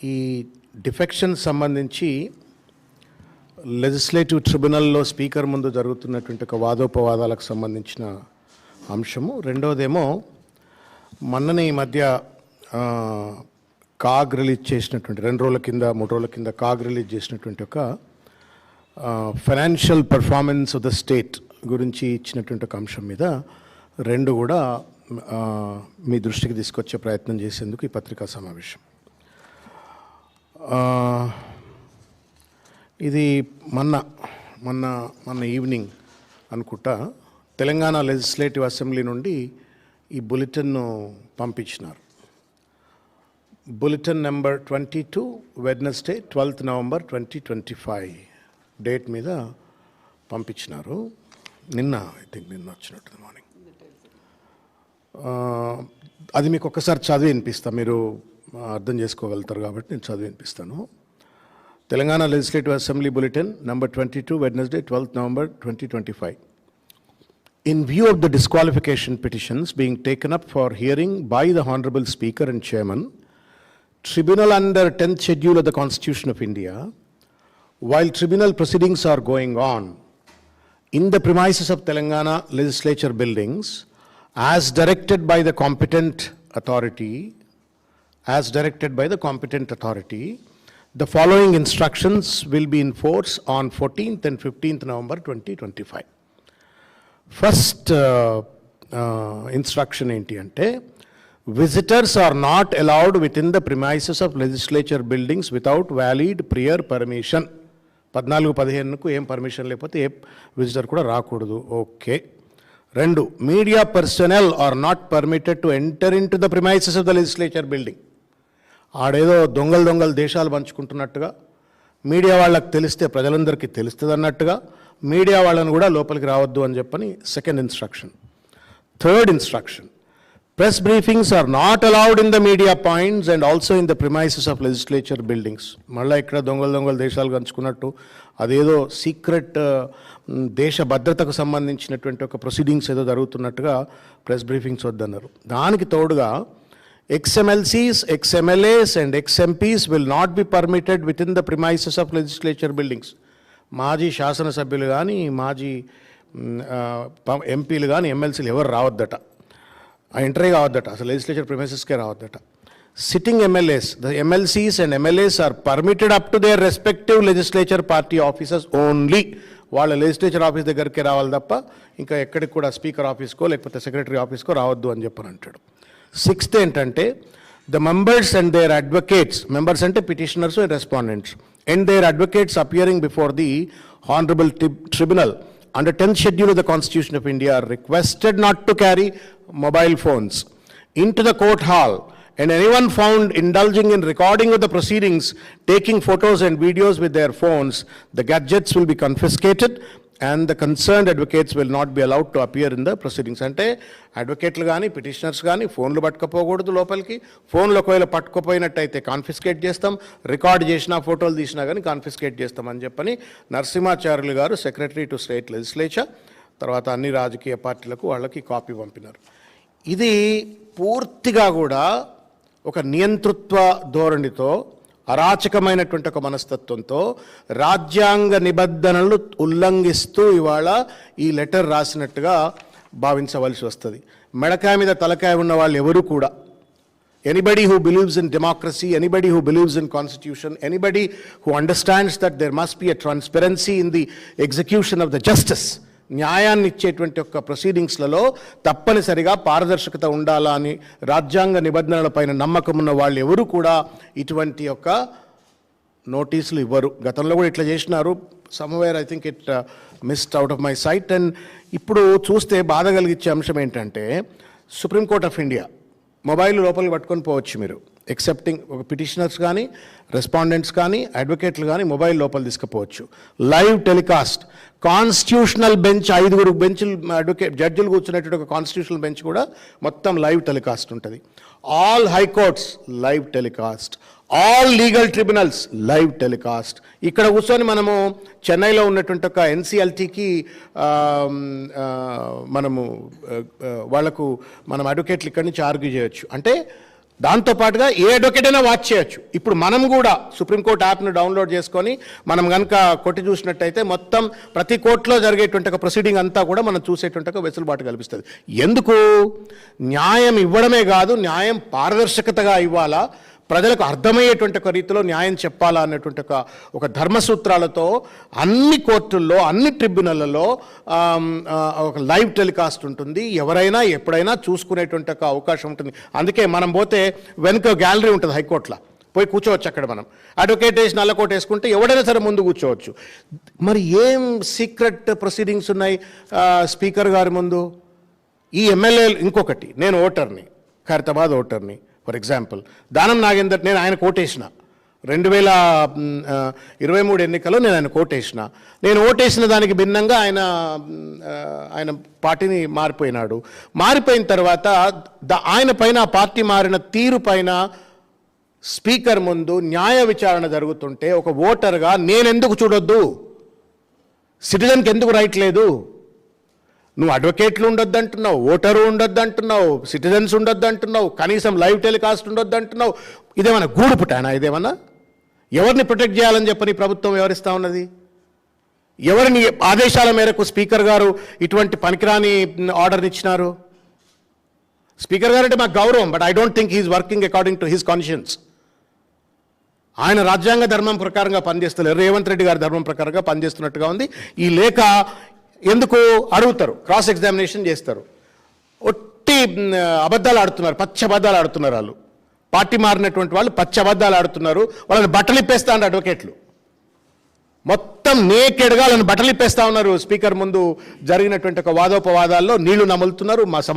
ఈ డిఫెక్షన్ సంబంధించి legislative ట్రిబ్యునల్లో speaker ముందు జరుగుతున్నటువంటి ఒక వాదోపవాదాలకు సంబంధించిన అంశము. రెండవదేమో మొన్ననే ఈ మధ్య కాగ్ రిలీజ్ చేసినటువంటి 2 రోజుల కింద 3 రోజుల కింద కాగ్ రిలీజ్ చేసినటువంటి ఒక financial performance of the state గురించి ఇచ్చినటువంటి ఒక అంశం మీద 2 కూడా మీ దృష్టికి తీసుకొచ్చే ప్రయత్నం చేసేందుకు ఈ పత్రికా సమావేశం. ఇది మొన్న ఈవినింగ్ అనుకుంటా తెలంగాణ లెజిస్లేటివ్ అసెంబ్లీ నుండి ఈ బులెటిన్ను పంపించినారు. Bulletin number 22 Wednesday 12th November 2025 date మీద పంపించినారు. నిన్న వచ్చినట్టు మార్నింగ్. అది మీకు ఒక్కసారి చదివి వినిపిస్తా, మీరు అర్థం చేసుకోగలుగుతారు కాబట్టి నేను చదివి వినిపిస్తాను. Telangana legislative assembly bulletin number 22 Wednesday 12th November 2025. In view of the disqualification petitions being taken up for hearing by the Honorable Speaker and Chairman, Tribunal under 10th Schedule of the Constitution of India, while tribunal proceedings are going on in the premises of Telangana Legislature buildings, as directed by the competent authority, the following instructions will be in force on 14th and 15th November 2025. First instruction enti ante, visitors are not allowed within the premises of legislature buildings without valid prior permission. 14-15కు ఏం permission లేకపోతే ఏ visitor కూడా రాకూడదు. Okay. 2, media personnel are not permitted to enter into the premises of the legislature building. ఆడేదో దొంగలు దేశాలు పంచుకుంటున్నట్టుగా, media వాళ్ళకి తెలిస్తే ప్రజలందరికీ తెలుస్తుంది అన్నట్టుగా మీడియా వాళ్ళని కూడా లోపలికి రావద్దు అని చెప్పని second instruction. Third instruction, press briefings are not allowed in the media points and also in the premises of legislature buildings. మళ్ళీ ఇక్కడ దొంగలు దేశాలు పంచుకున్నట్టు అదేదో సీక్రెట్ దేశ భద్రతకు సంబంధించినటువంటి ఒక ప్రొసీడింగ్స్ ఏదో జరుగుతున్నట్టుగా ప్రెస్ బ్రీఫింగ్స్ వద్దన్నారు. దానికి తోడుగా ex-MLCs, ex-MLAs and ex-MPs will not be permitted within the premises of legislature buildings. మాజీ శాసనసభ్యులు కానీ మాజీ ఎంపీలు కానీ ఎమ్మెల్సీలు ఎవరు రావద్దట, ఎంట్రీ కావద్దట, అసలు లెజిస్లేచర్ ప్రిమైసెస్కే రావద్దట. Sitting MLAs, the MLCs and MLAs are permitted up to their respective legislature party officers only. వాళ్ళ లెజిస్లేచర్ ఆఫీస్ దగ్గరికే రావాలి తప్ప ఇంకా ఎక్కడికి కూడా స్పీకర్ ఆఫీస్కో లేకపోతే సెక్రటరీ ఆఫీస్కో రావద్దు అని చెప్పని అంటాడు. 6th ఏంటంటే, the members and their advocates, members అంటే petitioners and respondents, and their advocates appearing before the honourable tribunal under 10th Schedule of the Constitution of India are requested not to carry mobile phones into the court hall, and anyone found indulging in recording of the proceedings, taking photos and videos with their phones, the gadgets will be confiscated and the concerned advocates will not be allowed to appear in the proceedings. అంటే అడ్వకేట్లు కానీ petitioners కానీ ఫోన్లు పట్టుకోపోకూడదు లోపలికి. ఫోన్లు ఒకవేళ పట్టుకోపోయినట్టయితే confiscate చేస్తాం, record చేసినా ఫోటోలు తీసినా కానీ కాన్ఫిస్కేట్ చేస్తామని చెప్పని నరసింహాచార్యులు గారు సెక్రటరీ టు స్టేట్ లెజిస్లేచర్ తర్వాత అన్ని రాజకీయ పార్టీలకు వాళ్ళకి కాపీ పంపినారు. ఇది పూర్తిగా కూడా ఒక నియంతృత్వ ధోరణితో, అరాచకమైనటువంటి ఒక మనస్తత్వంతో, రాజ్యాంగ నిబంధనలు ఉల్లంఘిస్తూ ఇవాళ ఈ లెటర్ రాసినట్టుగా భావించవలసి వస్తుంది. మెడకాయ మీద తలకాయ ఉన్న వాళ్ళు ఎవరు కూడా, anybody who believes in democracy, anybody who believes in constitution, anybody who understands that there must be a transparency in the execution of the justice, న్యాయాన్ని ఇచ్చేటువంటి యొక్క ప్రొసీడింగ్స్లలో తప్పనిసరిగా పారదర్శకత ఉండాలా అని రాజ్యాంగ నిబంధనలపైన నమ్మకం ఉన్న వాళ్ళు ఎవరు కూడా ఇటువంటి యొక్క నోటీసులు ఇవ్వరు. గతంలో కూడా ఇట్లా చేసినారు. Somewhere I think it missed out of my sight. And ఇప్పుడు చూస్తే బాధ కలిగించే అంశం ఏంటంటే, సుప్రీంకోర్ట్ ఆఫ్ ఇండియా మొబైల్ లోపలికి పట్టుకొని పోవచ్చు మీరు, ఎక్సెప్టింగ్ ఒక పిటిషనర్స్ కానీ రెస్పాండెంట్స్ కానీ అడ్వకేట్లు కానీ మొబైల్ లోపల తీసుకుపోవచ్చు. లైవ్ టెలికాస్ట్, కాన్స్టిట్యూషనల్ బెంచ్ 5 బెంచ్లు అడ్వకేట్ జడ్జిలు కూర్చునేటువంటి ఒక కాన్స్టిట్యూషనల్ బెంచ్ కూడా మొత్తం లైవ్ టెలికాస్ట్ ఉంటుంది. All high courts live telecast, all legal tribunals live telecast. ఇక్కడ కూర్చొని మనము చెన్నైలో ఉన్నటువంటి ఒక ఎన్సిఎల్టీకి మనము వాళ్లకు మనం అడ్వకేట్లు ఇక్కడి నుంచి ఆర్గ్యూ చేయొచ్చు. అంటే దాంతోపాటుగా ఏ అడ్వకేట్ అయినా వాచ్ చేయొచ్చు. ఇప్పుడు మనం కూడా సుప్రీంకోర్టు యాప్ను డౌన్లోడ్ చేసుకొని మనం కనుక కొట్టి చూసినట్టయితే మొత్తం ప్రతి కోర్టులో జరిగేటువంటి ఒక ప్రొసీడింగ్ అంతా కూడా మనం చూసేటువంటి ఒక వెసులుబాటు కల్పిస్తుంది. ఎందుకు? న్యాయం ఇవ్వడమే కాదు, న్యాయం పారదర్శకతగా ఇవ్వాలా, ప్రజలకు అర్థమయ్యేటువంటి ఒక రీతిలో న్యాయం చెప్పాలా అన్నటువంటి ఒక ధర్మసూత్రాలతో అన్ని కోర్టుల్లో, అన్ని ట్రిబ్యునళ్లలో ఒక లైవ్ టెలికాస్ట్ ఉంటుంది. ఎవరైనా ఎప్పుడైనా చూసుకునేటువంటి ఒక అవకాశం ఉంటుంది. అందుకే మనం పోతే వెనుక గ్యాలరీ ఉంటుంది హైకోర్టులో, పోయి కూర్చోవచ్చు అక్కడ. మనం అడ్వకేట్ వేసి నల్లకోట వేసుకుంటే ఎవడైనా సరే ముందు కూర్చోవచ్చు. మరి ఏం సీక్రెట్ ప్రొసీడింగ్స్ ఉన్నాయి స్పీకర్ గారి ముందు? ఈ ఎమ్మెల్యే, ఇంకొకటి, నేను ఓటర్ని, ఖైరతాబాద్ ఓటర్ని ఫర్ ఎగ్జాంపుల్, దానం నాగేందర్, నేను ఆయన కోటేసిన 2023 ఎన్నికల్లో నేను ఆయన కోటేసిన. నేను ఓటేసిన దానికి భిన్నంగా ఆయన పార్టీని మారిపోయినాడు. మారిపోయిన తర్వాత ఆయన పైన, ఆ పార్టీ మారిన తీరు పైన స్పీకర్ ముందు న్యాయ విచారణ జరుగుతుంటే ఒక ఓటర్గా నేనెందుకు చూడొద్దు? సిటిజన్కి ఎందుకు రైట్ లేదు? నువ్వు అడ్వకేట్లు ఉండొద్దు అంటున్నావు, ఓటరు ఉండొద్దు అంటున్నావు, సిటిజన్స్ ఉండొద్దు అంటున్నావు, కనీసం లైవ్ టెలికాస్ట్ ఉండొద్దు అంటున్నావు. ఇదేమన్నా గూడు పుట్టానా? ఇదేమన్నా ఎవరిని ప్రొటెక్ట్ చేయాలని చెప్పని ప్రభుత్వం వ్యవహరిస్తూ ఉన్నది? ఎవరిని ఆదేశాల మేరకు స్పీకర్ గారు ఇటువంటి పనికిరాని ఆర్డర్ని ఇచ్చినారు? స్పీకర్ గారు అంటే మాకు గౌరవం, but I don't think he's working according to his conscience. ఆయన రాజ్యాంగ ధర్మం ప్రకారంగా పనిచేస్తలేరు, రేవంత్ రెడ్డి గారి ధర్మం ప్రకారంగా పనిచేస్తున్నట్టుగా ఉంది. ఈ లేఖ ఎందుకు అడుగుతారు, క్రాస్ ఎగ్జామినేషన్ చేస్తారు. ఒట్టి అబద్ధాలు ఆడుతున్నారు, పచ్చి అబద్ధాలు ఆడుతున్నారు. వాళ్ళు పార్టీ మారినటువంటి వాళ్ళు పచ్చి అబద్ధాలు ఆడుతున్నారు. వాళ్ళని బట్టలు ఇప్పేస్తా ఉన్నారు అడ్వకేట్లు, మొత్తం నేకెడ్గా వాళ్ళని బట్టలు ఇప్పేస్తా ఉన్నారు. స్పీకర్ ముందు జరిగినటువంటి ఒక వాదోపవాదాల్లో నీళ్లు నములుతున్నారు. మా